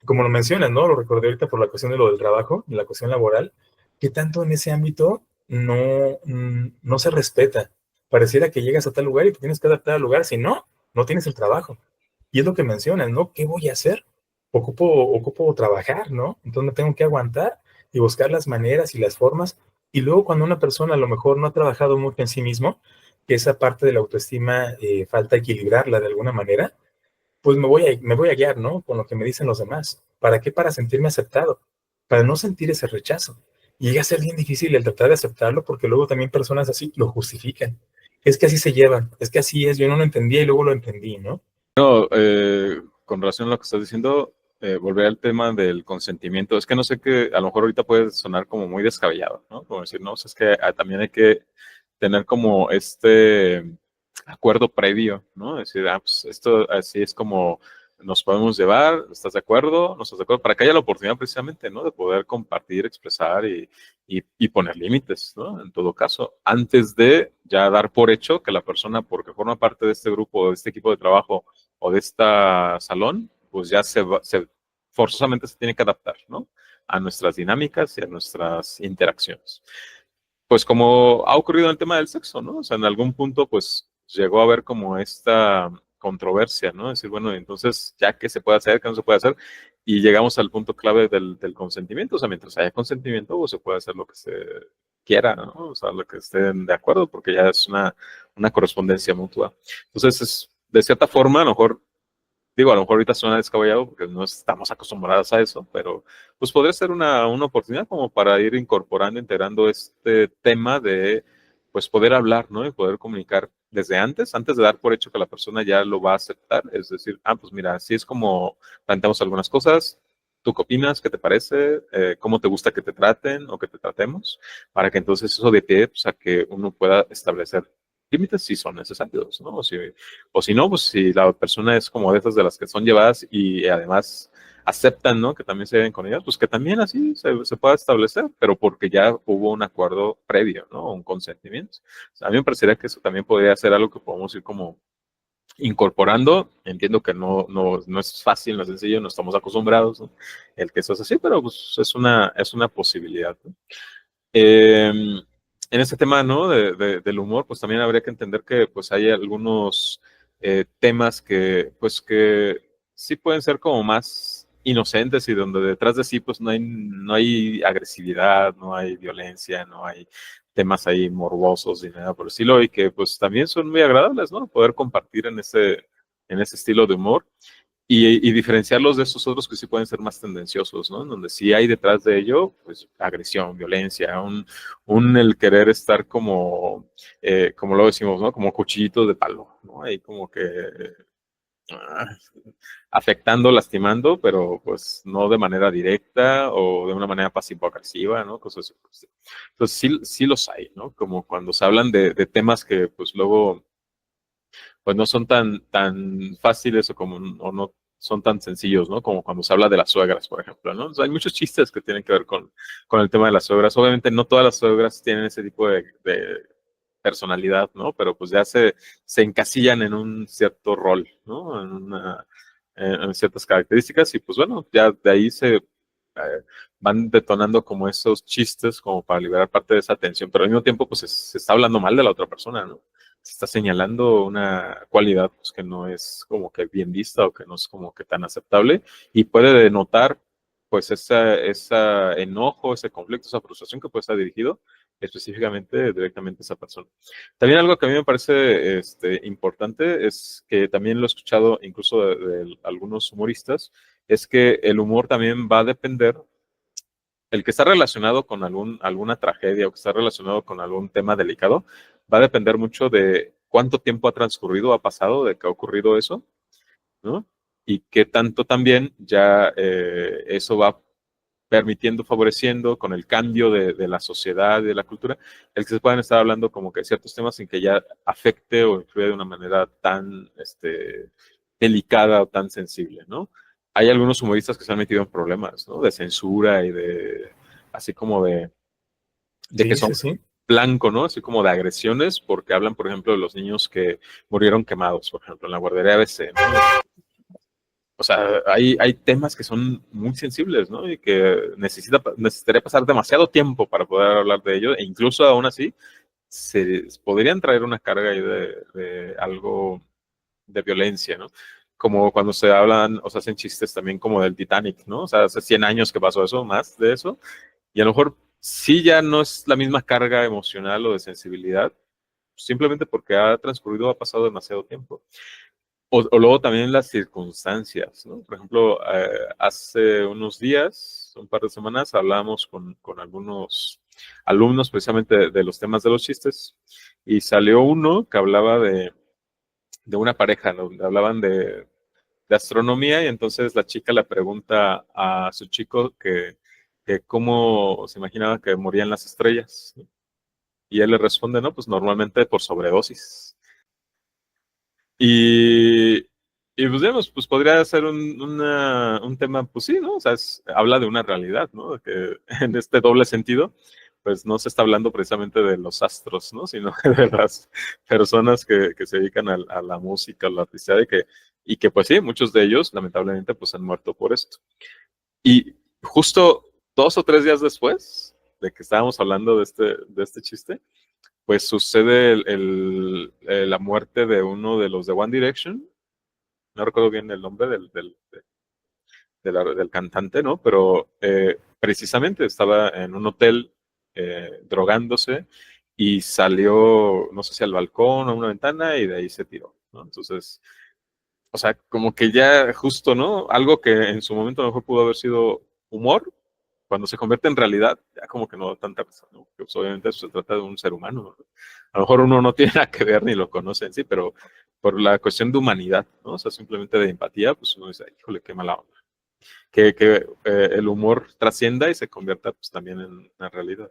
Como lo mencionas, ¿no? Lo recordé ahorita por la cuestión de lo del trabajo, la cuestión laboral, que tanto en ese ámbito no se respeta. Pareciera que llegas a tal lugar y te tienes que adaptar al lugar, si no, no tienes el trabajo. Y es lo que mencionas, ¿no? ¿Qué voy a hacer? Ocupo trabajar, ¿no? Entonces me tengo que aguantar y buscar las maneras y las formas. Y luego cuando una persona a lo mejor no ha trabajado mucho en sí mismo, que esa parte de la autoestima falta equilibrarla de alguna manera, pues me voy a guiar, ¿no? Con lo que me dicen los demás. ¿Para qué? Para sentirme aceptado, para no sentir ese rechazo. Y llega a ser bien difícil el tratar de aceptarlo porque luego también personas así lo justifican. Es que así se llevan, es que así es, yo no lo entendía y luego lo entendí, ¿no? No, con relación a lo que estás diciendo, volver al tema del consentimiento, es que no sé que a lo mejor ahorita puede sonar como muy descabellado, ¿no? Como decir, no, es que también hay que tener como este acuerdo previo, ¿no? Es decir, pues esto así es como nos podemos llevar, ¿estás de acuerdo? ¿No estás de acuerdo? Para que haya la oportunidad precisamente, ¿no? De poder compartir, expresar y poner límites, ¿no? En todo caso, antes de ya dar por hecho que la persona, porque forma parte de este grupo, de este equipo de trabajo o de esta salón, pues ya forzosamente se tiene que adaptar, ¿no? A nuestras dinámicas y a nuestras interacciones. Pues como ha ocurrido en el tema del sexo, ¿no? O sea, en algún punto, pues llegó a haber como esta controversia, ¿no? Es decir, bueno, entonces, ya que se puede hacer, que no se puede hacer, y llegamos al punto clave del consentimiento, o sea, mientras haya consentimiento, pues se puede hacer lo que se quiera, ¿no? O sea, lo que estén de acuerdo, porque ya es una correspondencia mutua. Entonces, de cierta forma, a lo mejor digo, a lo mejor ahorita suena descabellado porque no estamos acostumbrados a eso, pero pues podría ser una oportunidad como para ir incorporando, integrando este tema de pues poder hablar, ¿no? Y poder comunicar desde antes de dar por hecho que la persona ya lo va a aceptar. Es decir, pues mira, así es como planteamos algunas cosas. ¿Tú qué opinas? ¿Qué te parece? ¿Cómo te gusta que te traten o que te tratemos? Para que entonces eso dé pie pues, a que uno pueda establecer límites si son necesarios, ¿no? O si no, pues si la persona es como de esas de las que son llevadas y además aceptan, ¿no? Que también se den con ellas, pues que también así se pueda establecer, pero porque ya hubo un acuerdo previo, ¿no? Un consentimiento. O sea, a mí me parecería que eso también podría ser algo que podemos ir como incorporando. Entiendo que no es fácil, no es sencillo, no estamos acostumbrados, ¿no? El que eso es así, pero pues es una posibilidad, ¿no? En este tema, ¿no? Del humor, pues también habría que entender que pues hay algunos temas pues que sí pueden ser como más inocentes y donde detrás de sí pues no hay agresividad, no hay violencia, no hay temas ahí morbosos ni nada por el estilo y que pues también son muy agradables, ¿no? Poder compartir en ese estilo de humor y diferenciarlos de estos otros que sí pueden ser más tendenciosos, ¿no? Donde sí hay detrás de ello, pues, agresión, violencia, el querer estar como lo decimos, ¿no? Como cuchillitos de palo, ¿no? Ahí como que ah, afectando, lastimando, pero pues no de manera directa o de una manera pasivo-agresiva, ¿no? Cosas así. Pues, entonces sí los hay, ¿no? Como cuando se hablan de temas que pues luego pues no son tan fáciles o no son tan sencillos, ¿no? Como cuando se habla de las suegras, por ejemplo, ¿no? O sea, hay muchos chistes que tienen que ver con el tema de las suegras. Obviamente no todas las suegras tienen ese tipo de personalidad, ¿no? Pero pues ya se encasillan en un cierto rol, ¿no? En ciertas características y pues bueno, ya de ahí van detonando como esos chistes como para liberar parte de esa tensión, pero al mismo tiempo pues se está hablando mal de la otra persona, ¿no? Se está señalando una cualidad pues, que no es como que bien vista o que no es como que tan aceptable y puede denotar pues esa enojo, ese conflicto, esa frustración que puede estar dirigido específicamente directamente a esa persona. También algo que a mí me parece importante es que también lo he escuchado incluso de algunos humoristas, es que el humor también va a depender, el que está relacionado con alguna tragedia o que está relacionado con algún tema delicado, va a depender mucho de cuánto tiempo ha transcurrido, ha pasado de que ha ocurrido eso, ¿no? Y qué tanto también ya eso va permitiendo, favoreciendo con el cambio de la sociedad y de la cultura, el que se puedan estar hablando como que ciertos temas sin que ya afecte o influya de una manera tan delicada o tan sensible, ¿no? Hay algunos humoristas que se han metido en problemas, ¿no? De censura y de, así como de que Sí, son sí, sí. blanco, ¿no? Así como de agresiones, porque hablan, por ejemplo, de los niños que murieron quemados, por ejemplo, en la guardería ABC, ¿no? O sea, hay temas que son muy sensibles, ¿no? Y que necesitaría pasar demasiado tiempo para poder hablar de ello, e incluso aún así, se podrían traer una carga ahí de algo de violencia, ¿no? Como cuando se hablan o se hacen chistes también como del Titanic, ¿no? O sea, hace 100 años que pasó eso, más de eso, y a lo mejor sí ya no es la misma carga emocional o de sensibilidad, simplemente porque ha transcurrido, ha pasado demasiado tiempo. O luego también las circunstancias, ¿no? Por ejemplo, hace unos días, un par de semanas, hablábamos con algunos alumnos precisamente de los temas de los chistes y salió uno que hablaba de una pareja, ¿no? Donde hablaban de astronomía y entonces la chica le pregunta a su chico que cómo se imaginaba que morían las estrellas, ¿no? Y él le responde, no, pues normalmente por sobredosis. Y, y pues digamos, pues podría ser un tema, pues sí, ¿no? O sea, habla de una realidad, ¿no? De que en este doble sentido, pues no se está hablando precisamente de los astros, ¿no? Sino de las personas que se dedican a la música, a la artisteada y que pues sí, muchos de ellos lamentablemente pues han muerto por esto. Y justo 2 o 3 días después de que estábamos hablando de este chiste, pues sucede la muerte de uno de los de One Direction. No recuerdo bien el nombre del cantante, ¿no? Pero precisamente estaba en un hotel drogándose y salió, no sé si al balcón o a una ventana y de ahí se tiró, ¿no? Entonces, o sea, como que ya justo, ¿no? Algo que en su momento a lo mejor pudo haber sido humor, cuando se convierte en realidad, ya como que no da tanta razón, ¿no? Pues obviamente eso se trata de un ser humano, ¿no? A lo mejor uno no tiene nada que ver ni lo conoce en sí, pero por la cuestión de humanidad, ¿no? O sea, simplemente de empatía, pues uno dice, híjole, qué mala onda. Que el humor trascienda y se convierta pues también en una realidad.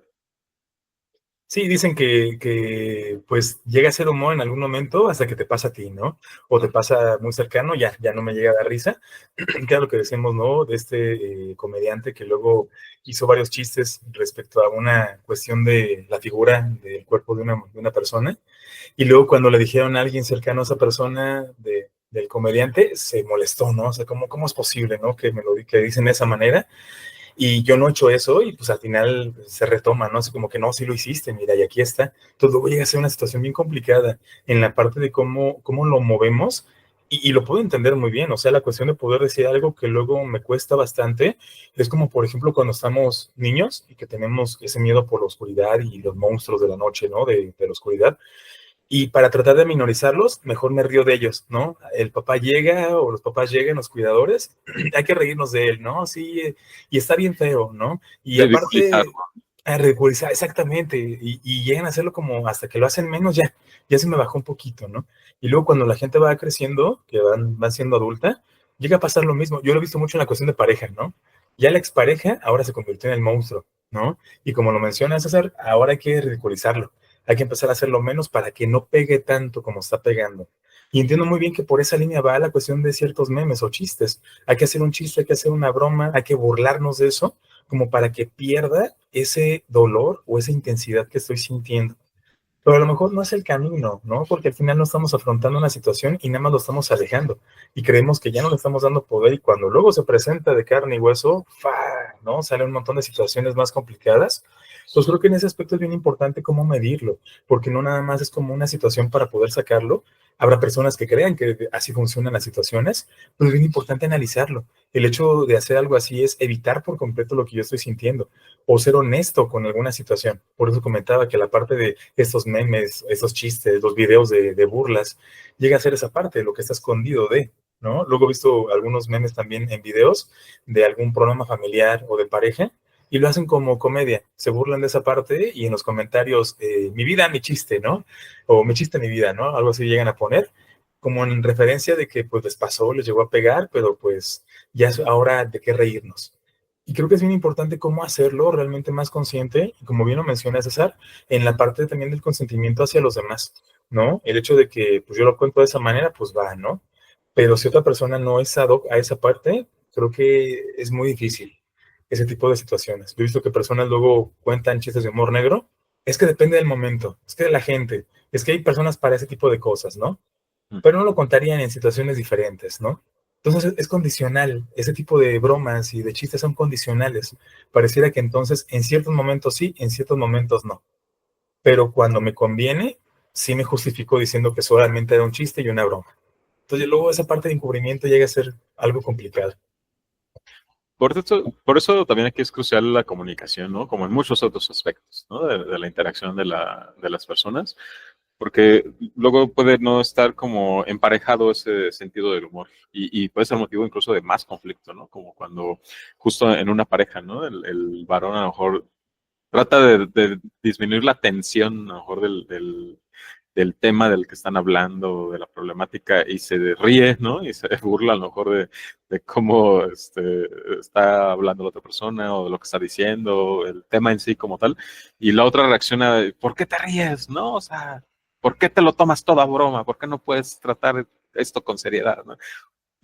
Sí, dicen que pues llega a ser humor en algún momento hasta que te pasa a ti, ¿no? O te pasa muy cercano, ya no me llega a dar risa. Claro lo que decimos, ¿no? De este comediante que luego hizo varios chistes respecto a una cuestión de la figura del cuerpo de una persona. Y luego cuando le dijeron a alguien cercano a esa persona del comediante, se molestó, ¿no? O sea, ¿cómo es posible, ¿no? Que dicen de esa manera. Y yo no he hecho eso y pues al final se retoma, ¿no? Así como que no, sí lo hiciste, mira, y aquí está. Entonces luego llega a ser una situación bien complicada en la parte de cómo lo movemos y lo puedo entender muy bien. O sea, la cuestión de poder decir algo que luego me cuesta bastante es como, por ejemplo, cuando estamos niños y que tenemos ese miedo por la oscuridad y los monstruos de la noche, ¿no? De la oscuridad. Y para tratar de minorizarlos, mejor me río de ellos, ¿no? El papá llega o los papás llegan, los cuidadores, hay que reírnos de él, ¿no? Sí, y está bien feo, ¿no? Y Ridiculizar. aparte, a ridiculizar, exactamente, y llegan a hacerlo como hasta que lo hacen menos, ya se me bajó un poquito, ¿no? Y luego cuando la gente va creciendo, que van siendo adulta, llega a pasar lo mismo. Yo lo he visto mucho en la cuestión de pareja, ¿no? Ya la expareja ahora se convirtió en el monstruo, ¿no? Y como lo menciona César, ahora hay que ridiculizarlo. Hay que empezar a hacerlo menos para que no pegue tanto como está pegando. Y entiendo muy bien que por esa línea va la cuestión de ciertos memes o chistes. Hay que hacer un chiste, hay que hacer una broma, hay que burlarnos de eso, como para que pierda ese dolor o esa intensidad que estoy sintiendo. Pero a lo mejor no es el camino, ¿no? Porque al final no estamos afrontando una situación y nada más lo estamos alejando. Y creemos que ya no le estamos dando poder y cuando luego se presenta de carne y hueso, ¡fa! ¿No? Salen un montón de situaciones más complicadas. Pues creo que en ese aspecto es bien importante cómo medirlo, porque no nada más es como una situación para poder sacarlo. Habrá personas que crean que así funcionan las situaciones, pero es bien importante analizarlo. El hecho de hacer algo así es evitar por completo lo que yo estoy sintiendo o ser honesto con alguna situación. Por eso comentaba que la parte de estos memes, estos chistes, los videos de burlas, llega a ser esa parte, lo que está escondido de, ¿no? Luego he visto algunos memes también en videos de algún programa familiar o de pareja y lo hacen como comedia, se burlan de esa parte y en los comentarios, mi vida, mi chiste, ¿no? O mi chiste, mi vida, ¿no? Algo así llegan a poner como en referencia de que pues les pasó, les llegó a pegar, pero pues ya es ahora de qué reírnos. Y creo que es bien importante cómo hacerlo realmente más consciente, y como bien lo menciona César, en la parte también del consentimiento hacia los demás, ¿no? El hecho de que pues yo lo cuento de esa manera, pues va, ¿no? Pero si otra persona no es ad hoc a esa parte, creo que es muy difícil ese tipo de situaciones. Yo he visto que personas luego cuentan chistes de humor negro, es que depende del momento, es que de la gente, es que hay personas para ese tipo de cosas, ¿no? Pero no lo contarían en situaciones diferentes, ¿no? Entonces es condicional, ese tipo de bromas y de chistes son condicionales. Pareciera que entonces en ciertos momentos sí, en ciertos momentos no. Pero cuando me conviene, sí me justifico diciendo que solamente era un chiste y una broma. Entonces luego esa parte de encubrimiento llega a ser algo complicado. Por eso también aquí es crucial la comunicación, ¿no? Como en muchos otros aspectos, ¿no? De la interacción de las personas, porque luego puede no estar como emparejado ese sentido del humor y puede ser motivo incluso de más conflicto, ¿no? Como cuando justo en una pareja, ¿no? El varón a lo mejor trata de disminuir la tensión, a lo mejor del tema del que están hablando, de la problemática, y se ríe, ¿no? Y se burla a lo mejor de cómo está hablando la otra persona o de lo que está diciendo, el tema en sí como tal, y la otra reacciona, ¿por qué te ríes? ¿No? O sea, ¿por qué te lo tomas toda broma? ¿Por qué no puedes tratar esto con seriedad? ¿No?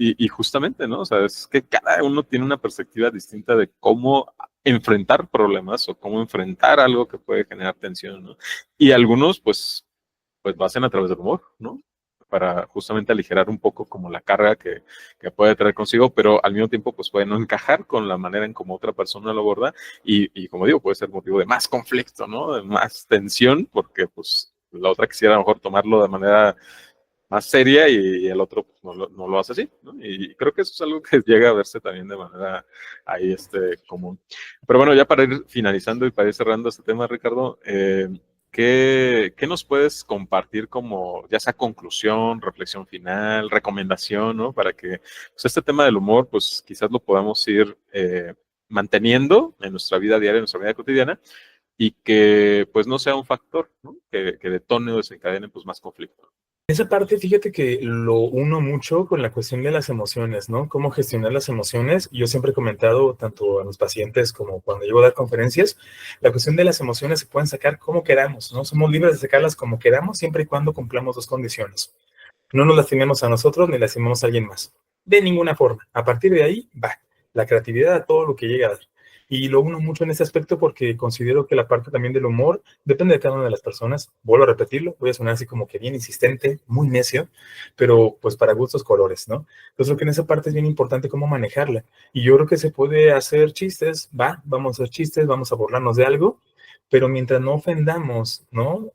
Y justamente, ¿no? O sea, es que cada uno tiene una perspectiva distinta de cómo enfrentar problemas o cómo enfrentar algo que puede generar tensión, ¿no? Y algunos, pues lo hacen a través del humor, ¿no? Para justamente aligerar un poco como la carga que puede traer consigo, pero al mismo tiempo pues puede no encajar con la manera en como otra persona lo aborda y como digo, puede ser motivo de más conflicto, ¿no? De más tensión, porque pues la otra quisiera a lo mejor tomarlo de manera más seria y el otro pues, no lo hace así, ¿no? Y creo que eso es algo que llega a verse también de manera ahí común. Pero bueno, ya para ir finalizando y para ir cerrando este tema, Ricardo, ¿qué nos puedes compartir como ya sea conclusión, reflexión final, recomendación, ¿no? Para que pues, este tema del humor, pues quizás lo podamos ir manteniendo en nuestra vida diaria, en nuestra vida cotidiana, y que pues no sea un factor, ¿no? Que detone o desencadene pues más conflicto. Esa parte, fíjate que lo uno mucho con la cuestión de las emociones, ¿no? Cómo gestionar las emociones. Yo siempre he comentado, tanto a mis pacientes como cuando llego a dar conferencias, la cuestión de las emociones se pueden sacar como queramos, ¿no? Somos libres de sacarlas como queramos, siempre y cuando cumplamos dos condiciones. No nos lastimemos a nosotros ni lastimemos a alguien más. De ninguna forma. A partir de ahí, va. La creatividad a todo lo que llega a dar. Y lo uno mucho en ese aspecto porque considero que la parte también del humor depende de cada una de las personas. Vuelvo a repetirlo, voy a sonar así como que bien insistente, muy necio, pero pues para gustos colores, ¿no? Entonces creo que en esa parte es bien importante cómo manejarla. Y yo creo que se puede hacer chistes, vamos a hacer chistes, vamos a burlarnos de algo, pero mientras no ofendamos, ¿no?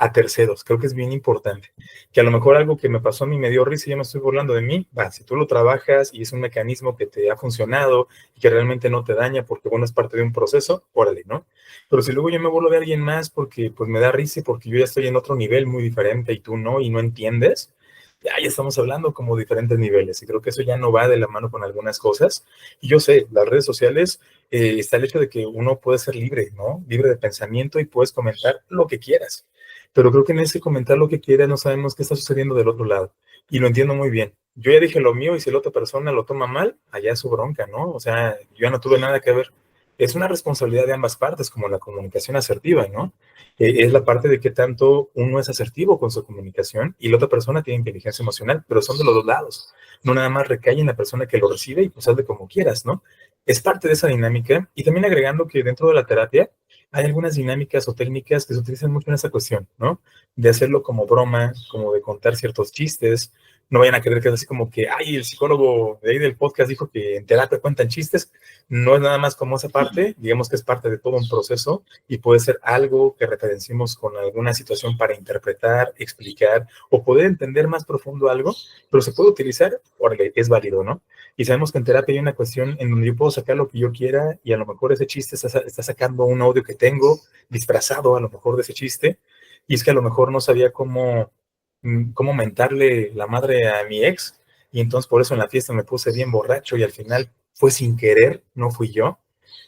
A terceros. Creo que es bien importante. Que a lo mejor algo que me pasó a mí me dio risa y ya me estoy burlando de mí, si tú lo trabajas y es un mecanismo que te ha funcionado y que realmente no te daña porque, bueno, es parte de un proceso, órale, ¿no? Pero si luego yo me burlo de alguien más porque, pues, me da risa y porque yo ya estoy en otro nivel muy diferente y tú no, y no entiendes, ya estamos hablando como diferentes niveles y creo que eso ya no va de la mano con algunas cosas. Y yo sé, las redes sociales, está el hecho de que uno puede ser libre, ¿no? Libre de pensamiento y puedes comentar lo que quieras. Pero creo que en ese comentar lo que quieras no sabemos qué está sucediendo del otro lado. Y lo entiendo muy bien. Yo ya dije lo mío y si la otra persona lo toma mal, allá es su bronca, ¿no? O sea, yo ya no tuve nada que ver. Es una responsabilidad de ambas partes, como la comunicación asertiva, ¿no? Es la parte de qué tanto uno es asertivo con su comunicación y la otra persona tiene inteligencia emocional, pero son de los dos lados. No nada más recae en la persona que lo recibe y pues hazle como quieras, ¿no? Es parte de esa dinámica y también agregando que dentro de la terapia hay algunas dinámicas o técnicas que se utilizan mucho en esa cuestión, ¿no? De hacerlo como broma, como de contar ciertos chistes. No vayan a creer que es así como que, ay, el psicólogo de ahí del podcast dijo que en terapia cuentan chistes. No es nada más como esa parte, digamos que es parte de todo un proceso y puede ser algo que referenciemos con alguna situación para interpretar, explicar o poder entender más profundo algo, pero se puede utilizar, porque es válido, ¿no? Y sabemos que en terapia hay una cuestión en donde yo puedo sacar lo que yo quiera y a lo mejor ese chiste está sacando un audio que tengo disfrazado a lo mejor de ese chiste y es que a lo mejor no sabía cómo mentarle la madre a mi ex y entonces por eso en la fiesta me puse bien borracho y al final fue sin querer, no fui yo.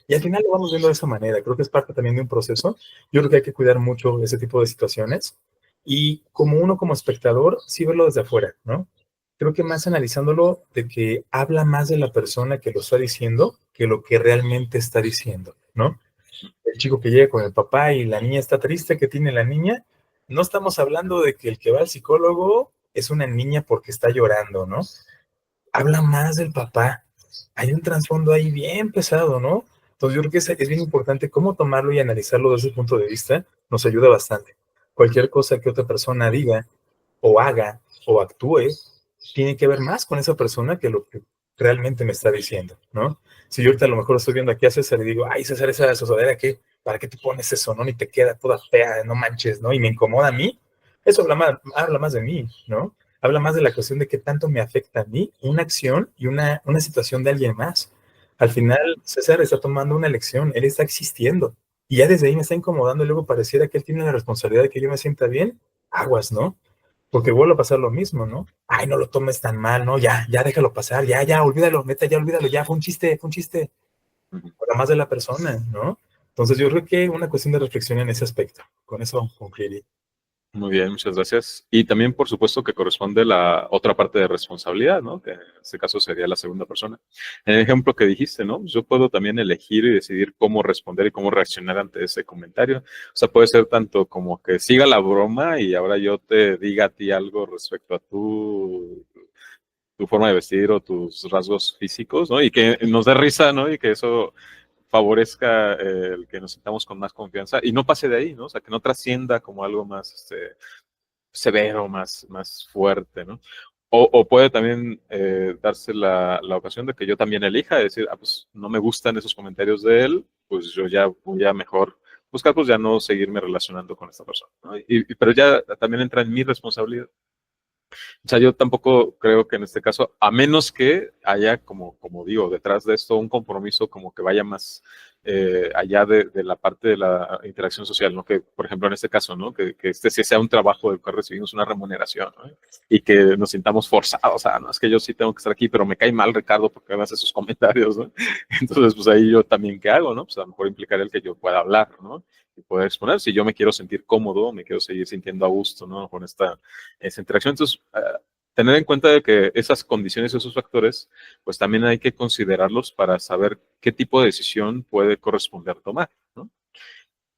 Y al final lo vamos viendo de esa manera. Creo que es parte también de un proceso. Yo creo que hay que cuidar mucho ese tipo de situaciones y como uno como espectador, sí verlo desde afuera, ¿no? creo que más analizándolo de que habla más de la persona que lo está diciendo que lo que realmente está diciendo, ¿no? El chico que llega con el papá y la niña está triste, ¿qué tiene la niña? No estamos hablando de que el que va al psicólogo es una niña porque está llorando, ¿no? Habla más del papá. Hay un trasfondo ahí bien pesado, ¿no? Entonces yo creo que es bien importante cómo tomarlo y analizarlo desde ese punto de vista, nos ayuda bastante. Cualquier cosa que otra persona diga o haga o actúe, tiene que ver más con esa persona que lo que realmente me está diciendo, ¿no? Si yo ahorita a lo mejor estoy viendo aquí a César y digo, ay, César, esa sudadera, ¿qué? ¿Para qué te pones eso, no? Ni te queda toda fea, no manches, ¿no? Y me incomoda a mí, eso habla más de mí, ¿no? Habla más de la cuestión de qué tanto me afecta a mí una acción y una situación de alguien más. Al final, César está tomando una elección, él está existiendo. Y ya desde ahí me está incomodando y luego pareciera que él tiene la responsabilidad de que yo me sienta bien. Aguas, ¿no? Porque vuelve a pasar lo mismo, ¿no? Ay, no lo tomes tan mal, ¿no? Ya déjalo pasar, ya, olvídalo, neta, ya olvídalo, ya, fue un chiste, fue un chiste. Para más de la persona, ¿no? Entonces yo creo que una cuestión de reflexión en ese aspecto. Con eso concluiría. Muy bien, muchas gracias. Y también, por supuesto, que corresponde la otra parte de responsabilidad, ¿no? Que en este caso sería la segunda persona. En el ejemplo que dijiste, ¿no? Yo puedo también elegir y decidir cómo responder y cómo reaccionar ante ese comentario. O sea, puede ser tanto como que siga la broma y ahora yo te diga a ti algo respecto a tu forma de vestir o tus rasgos físicos, ¿no? Y que nos dé risa, ¿no? Y que eso favorezca el que nos sintamos con más confianza y no pase de ahí, ¿no? O sea, que no trascienda como algo más severo, más fuerte, ¿no? O puede también darse la ocasión de que yo también elija, decir, pues no me gustan esos comentarios de él, pues yo ya voy a mejor buscar, pues ya no seguirme relacionando con esta persona, ¿no? Pero ya también entra en mi responsabilidad. O sea, yo tampoco creo que en este caso, a menos que haya, como digo, detrás de esto un compromiso como que vaya más allá de la parte de la interacción social, ¿no? Que, por ejemplo, en este caso, ¿no? Que este sí sea un trabajo del cual recibimos una remuneración, ¿no? Y que nos sintamos forzados, o sea, no, es que yo sí tengo que estar aquí, pero me cae mal Ricardo porque me hace esos comentarios, ¿no? Entonces, pues ahí yo también, ¿qué hago, no? Pues a lo mejor implicaría el que yo pueda hablar, ¿no? Y poder exponer, si yo me quiero sentir cómodo, me quiero seguir sintiendo a gusto, ¿no? Con esa interacción. Entonces, tener en cuenta de que esas condiciones, esos factores, pues también hay que considerarlos para saber qué tipo de decisión puede corresponder tomar, ¿no?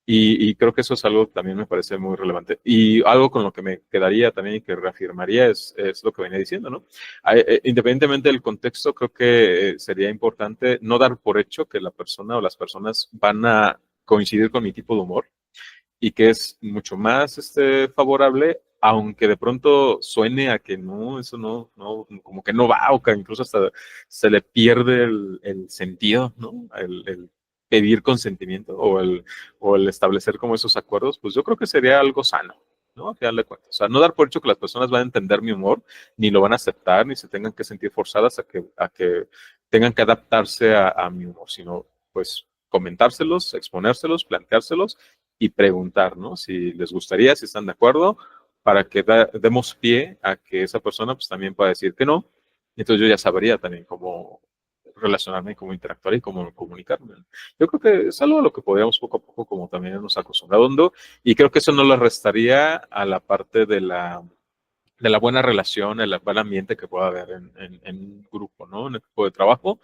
Y creo que eso es algo que también me parece muy relevante. Y algo con lo que me quedaría también y que reafirmaría es lo que venía diciendo, ¿no? Independientemente del contexto, creo que sería importante no dar por hecho que la persona o las personas van a coincidir con mi tipo de humor y que es mucho más favorable, aunque de pronto suene a que no, eso no, como que no va, o que incluso hasta se le pierde el sentido, ¿no? El pedir consentimiento o el establecer como esos acuerdos, pues yo creo que sería algo sano, ¿no? A final de cuentas. O sea, no dar por hecho que las personas van a entender mi humor, ni lo van a aceptar, ni se tengan que sentir forzadas a que tengan que adaptarse a mi humor, sino pues comentárselos, exponérselos, planteárselos y preguntar, ¿no? Si les gustaría, si están de acuerdo, para que demos pie a que esa persona pues también pueda decir que no. Entonces yo ya sabría también cómo relacionarme, cómo interactuar y cómo comunicarme. Yo creo que es algo a lo que podríamos poco a poco como también nos acostumbrando y creo que eso no le restaría a la parte de la buena relación, el buen ambiente que pueda haber en un grupo, ¿no? En un equipo de trabajo,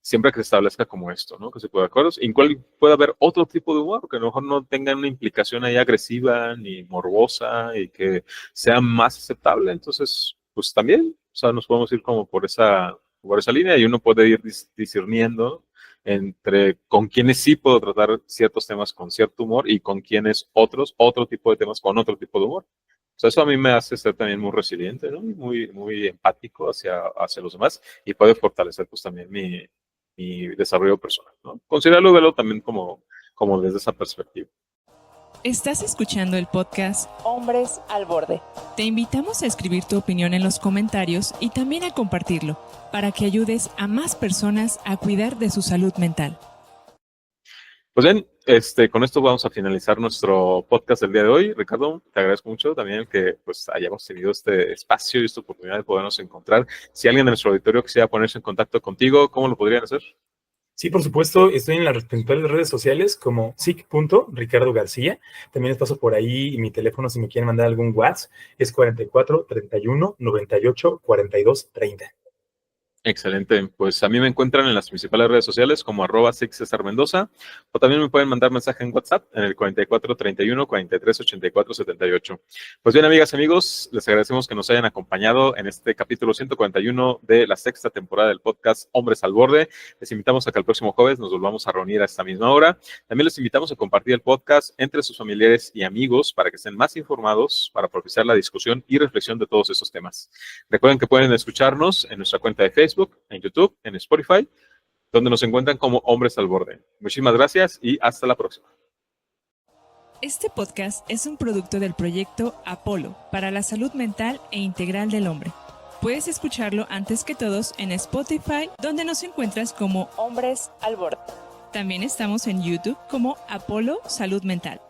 siempre que se establezca como esto, ¿no? Que se pueda acuerdos, en cual puede haber otro tipo de humor, que a lo mejor no tenga una implicación ahí agresiva ni morbosa y que sea más aceptable. Entonces, pues también, o sea, nos podemos ir como por esa línea y uno puede ir discerniendo entre con quienes sí puedo tratar ciertos temas con cierto humor y con quienes otro tipo de temas con otro tipo de humor. O sea, eso a mí me hace ser también muy resiliente, ¿no? Muy empático hacia los demás y puede fortalecer pues también mi desarrollo personal, ¿no? Considerarlo, verlo también como desde esa perspectiva. Estás escuchando el podcast Hombres al Borde. Te invitamos a escribir tu opinión en los comentarios y también a compartirlo para que ayudes a más personas a cuidar de su salud mental. Pues bien, con esto vamos a finalizar nuestro podcast del día de hoy. Ricardo, te agradezco mucho también que pues hayamos tenido este espacio y esta oportunidad de podernos encontrar. Si alguien de nuestro auditorio quisiera ponerse en contacto contigo, ¿cómo lo podrían hacer? Sí, por supuesto, estoy en las principales redes sociales como sic.ricardogarcía. También les paso por ahí mi teléfono si me quieren mandar algún WhatsApp, es 44 31 98 42 30. Excelente. Pues a mí me encuentran en las principales redes sociales como @Cesar Mendoza, o también me pueden mandar mensaje en WhatsApp en el 44 31 43 84 78. Pues bien, amigas y amigos, les agradecemos que nos hayan acompañado en este capítulo 141 de la sexta temporada del podcast Hombres al Borde. Les invitamos a que el próximo jueves nos volvamos a reunir a esta misma hora. También les invitamos a compartir el podcast entre sus familiares y amigos para que estén más informados, para propiciar la discusión y reflexión de todos esos temas. Recuerden que pueden escucharnos en nuestra cuenta de Facebook, en YouTube, en Spotify, donde nos encuentran como Hombres al Borde. Muchísimas gracias y hasta la próxima. Este podcast es un producto del proyecto Apolo para la salud mental e integral del hombre. Puedes escucharlo antes que todos en Spotify, donde nos encuentras como Hombres al Borde. También estamos en YouTube como Apolo Salud Mental.